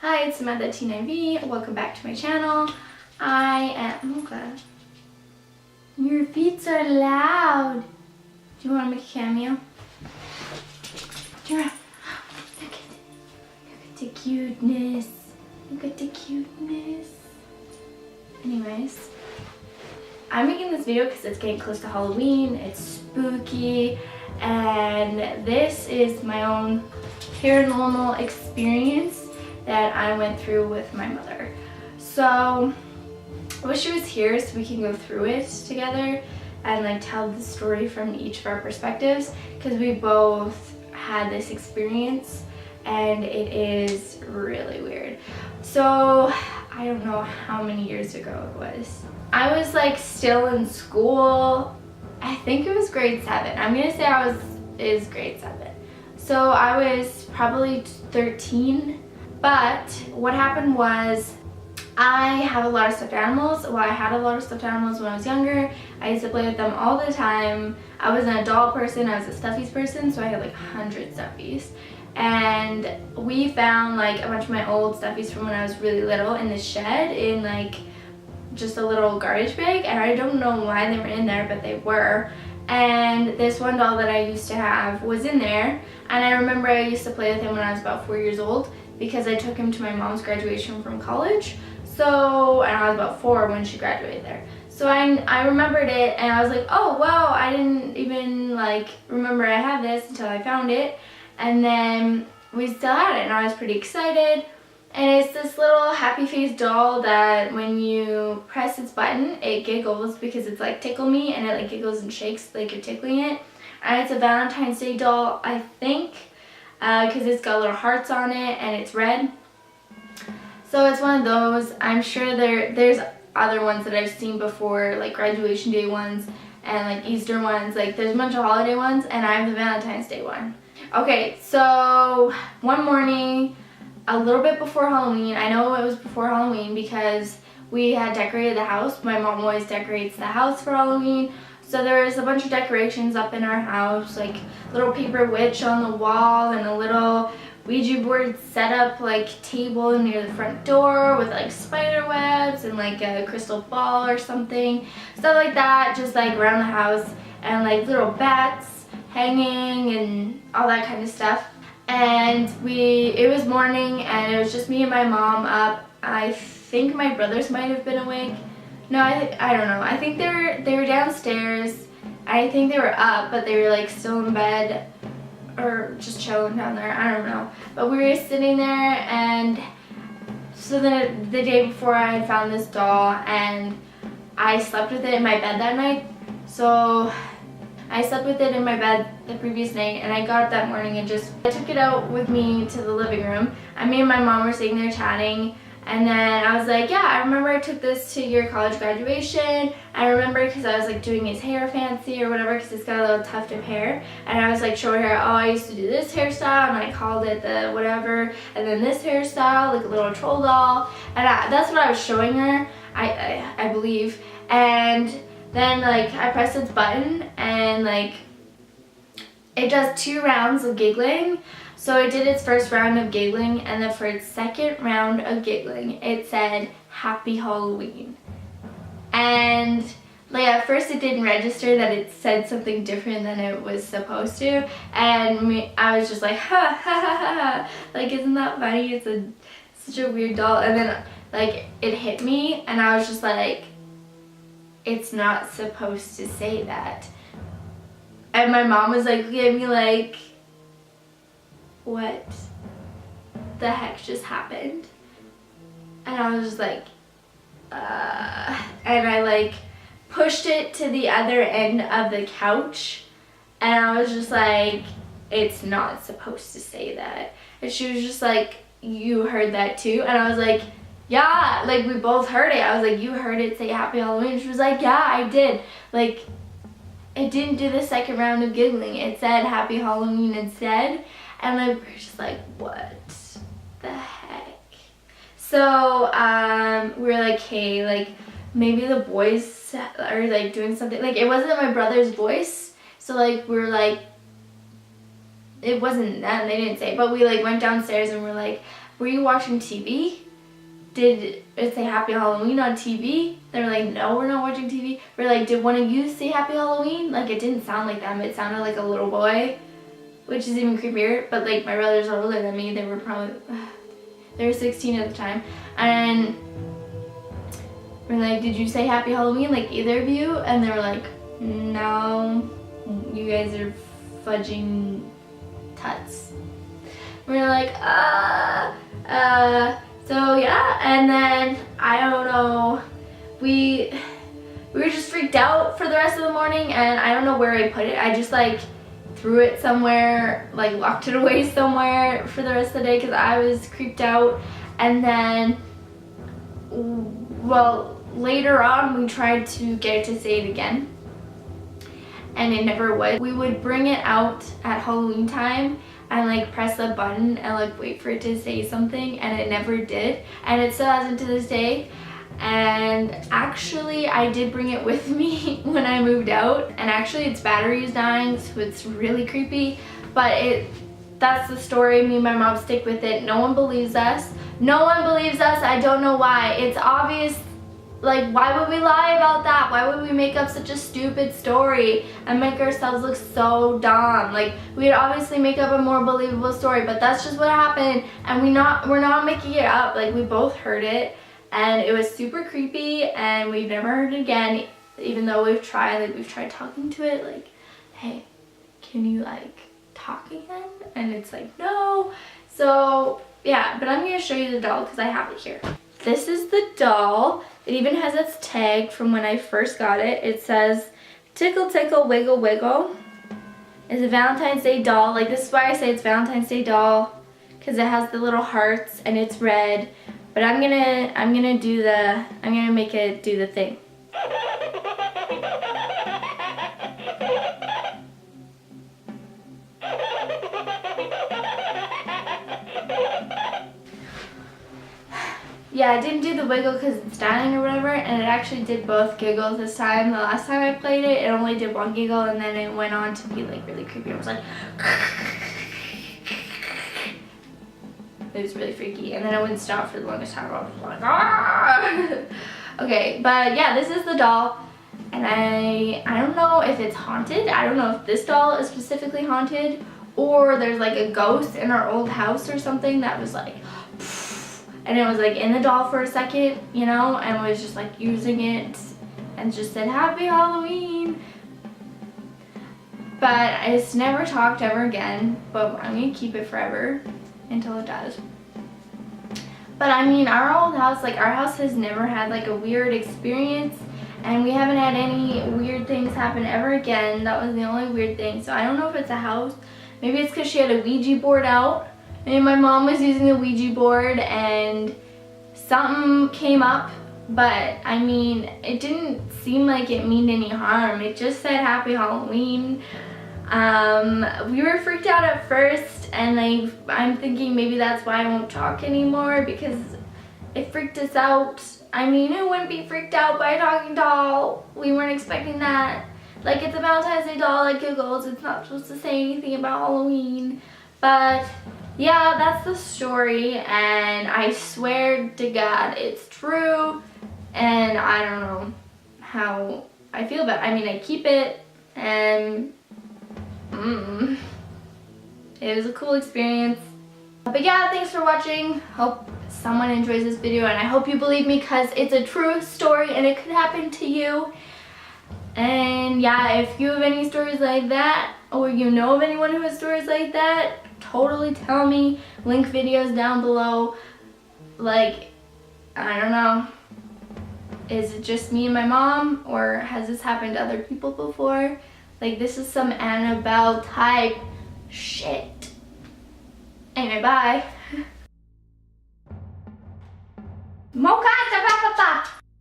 Hi, it's Samantha T9V. Welcome back to my channel. Oh god. Your feet are loud. Do you want to make a cameo? Look at the cuteness. Look at the cuteness. Anyways, I'm making this video because it's getting close to Halloween. It's spooky, and this is my own paranormal experience that I went through with my mother. So I wish she was here so we can go through it together and like tell the story from each of our perspectives, because we both had this experience and it is really weird. So I don't know how many years ago it was. I was like still in school. I think it was grade 7. I'm gonna say is grade 7. So I was probably 13. But what happened was I have a lot of stuffed animals. Well, I had a lot of stuffed animals when I was younger. I used to play with them all the time. I wasn't a doll person, I was a stuffies person, so I had like 100 stuffies. And we found like a bunch of my old stuffies from when I was really little in the shed in like just a little garbage bag, and I don't know why they were in there, but they were. And this one doll that I used to have was in there, and I remember I used to play with him when I was about 4 years old because I took him to my mom's graduation from college. So, and I was about 4 when she graduated there. So I remembered it, and I was like, oh wow, I didn't even like remember I had this until I found it. And then we still had it, and I was pretty excited. And it's this little happy face doll that when you press its button, it giggles because it's like tickle me, and it like giggles and shakes like you're tickling it. And it's a Valentine's Day doll, I think, because it's got little hearts on it and it's red. So it's one of those. I'm sure there's other ones that I've seen before, like graduation day ones and like Easter ones. Like there's a bunch of holiday ones, and I have the Valentine's Day one. Okay, so one morning, a little bit before Halloween, I know it was before Halloween because we had decorated the house. My mom always decorates the house for Halloween. So there was a bunch of decorations up in our house, like little paper witch on the wall and a little Ouija board set up like table near the front door with like spider webs and like a crystal ball or something. Stuff like that, just like around the house, and like little bats hanging and all that kind of stuff. And it was morning, and it was just me and my mom up. I think my brothers might have been awake. No, I don't know. I think they were downstairs. I think they were up, but they were like still in bed or just chilling down there. I don't know. But we were sitting there, and so the day before I had found this doll, and I slept with it in my bed that night. So I slept with it in my bed the previous night, and I got up that morning and I took it out with me to the living room. And me and my mom were sitting there chatting, and then I was like, yeah, I remember I took this to your college graduation. I remember because I was like doing his hair fancy or whatever, because it's got a little tuft of hair. And I was like showing her, oh, I used to do this hairstyle, and I called it the whatever, and then this hairstyle, like a little troll doll. And that's what I was showing her, I believe. And then like I pressed its button, and like it does 2 rounds of giggling. So it did its first round of giggling, and then for its second round of giggling, it said Happy Halloween. And like at first it didn't register that it said something different than it was supposed to, and I was just like, ha ha ha ha, like isn't that funny? It's such a weird doll. And then like it hit me, and I was just like, it's not supposed to say that. And my mom was like looking at me like, what the heck just happened? And I was just like, and I like pushed it to the other end of the couch, and I was just like, it's not supposed to say that. And she was just like, you heard that too? And I was like, yeah, like we both heard it. I was like, you heard it say Happy Halloween? She was like, yeah, I did. Like, it didn't do the second round of giggling. It said Happy Halloween instead. And like we were just like, what the heck? So we were like, hey, like maybe the boys are like doing something. Like it wasn't my brother's voice. So like we were like, it wasn't them, they didn't say, but we like went downstairs and we're like, were you watching TV? Did it say Happy Halloween on TV? They were like, no, we're not watching TV. We're like, did one of you say Happy Halloween? Like, it didn't sound like them. It sounded like a little boy, which is even creepier. But like, my brothers are older than me. They were probably, they were 16 at the time. And we're like, did you say Happy Halloween? Like, either of you? And they were like, no, you guys are fudging tuts. We're like, so yeah, and then I don't know, we were just freaked out for the rest of the morning, and I don't know where I put it. I just like threw it somewhere, like locked it away somewhere for the rest of the day because I was creeped out. And then, well, later on we tried to get it to say it again, and it never would. We would bring it out at Halloween time and like press the button and like wait for it to say something, and it never did, and it still hasn't to this day. And actually I did bring it with me when I moved out, and actually its battery is dying, so it's really creepy. But that's the story. Me and my mom stick with it. No one believes us. No one believes us. I don't know why. It's obvious. Like, why would we lie about that? Why would we make up such a stupid story and make ourselves look so dumb? Like, we'd obviously make up a more believable story, but that's just what happened, and we're not making it up. Like, we both heard it, and it was super creepy, and we've never heard it again, even though we've tried talking to it, like, hey, can you like talk again? And it's like, no. So yeah, but I'm gonna show you the doll because I have it here. This is the doll. It even has its tag from when I first got it. It says, tickle, tickle, wiggle, wiggle. It's a Valentine's Day doll. Like, this is why I say it's Valentine's Day doll, because it has the little hearts and it's red. But I'm gonna make it do the thing. Yeah, I didn't do the wiggle because it's dying or whatever, and it actually did both giggles this time. The last time I played it, it only did one giggle, and then it went on to be like really creepy. It was like, it was really freaky, and then it wouldn't stop for the longest time. I was like, ah! Okay, but yeah, this is the doll, and I don't know if it's haunted. I don't know if this doll is specifically haunted, or there's like a ghost in our old house or something that was like, and it was like in the doll for a second, you know, and was just like using it and just said Happy Halloween. But it's never talked ever again, but I'm gonna keep it forever until it does. But I mean, our old house, like our house has never had like a weird experience, and we haven't had any weird things happen ever again. That was the only weird thing. So I don't know if it's a house. Maybe it's because she had a Ouija board out. And my mom was using a Ouija board and something came up, but I mean, it didn't seem like it meant any harm. It just said Happy Halloween. We were freaked out at first, and I'm thinking maybe that's why I won't talk anymore, because it freaked us out. I mean, who wouldn't be freaked out by a talking doll? We weren't expecting that. Like, it's a Valentine's Day doll, like giggles. It's not supposed to say anything about Halloween. But yeah, that's the story, and I swear to God it's true, and I don't know how I feel about it. I mean, I keep it, and it was a cool experience. But yeah, thanks for watching. Hope someone enjoys this video, and I hope you believe me, because it's a true story and it could happen to you. And yeah, if you have any stories like that, or you know of anyone who has stories like that, totally tell me. Link videos down below. Like, I don't know, is it just me and my mom, or has this happened to other people before? Like, this is some Annabelle type shit. Anyway, bye. Mocha,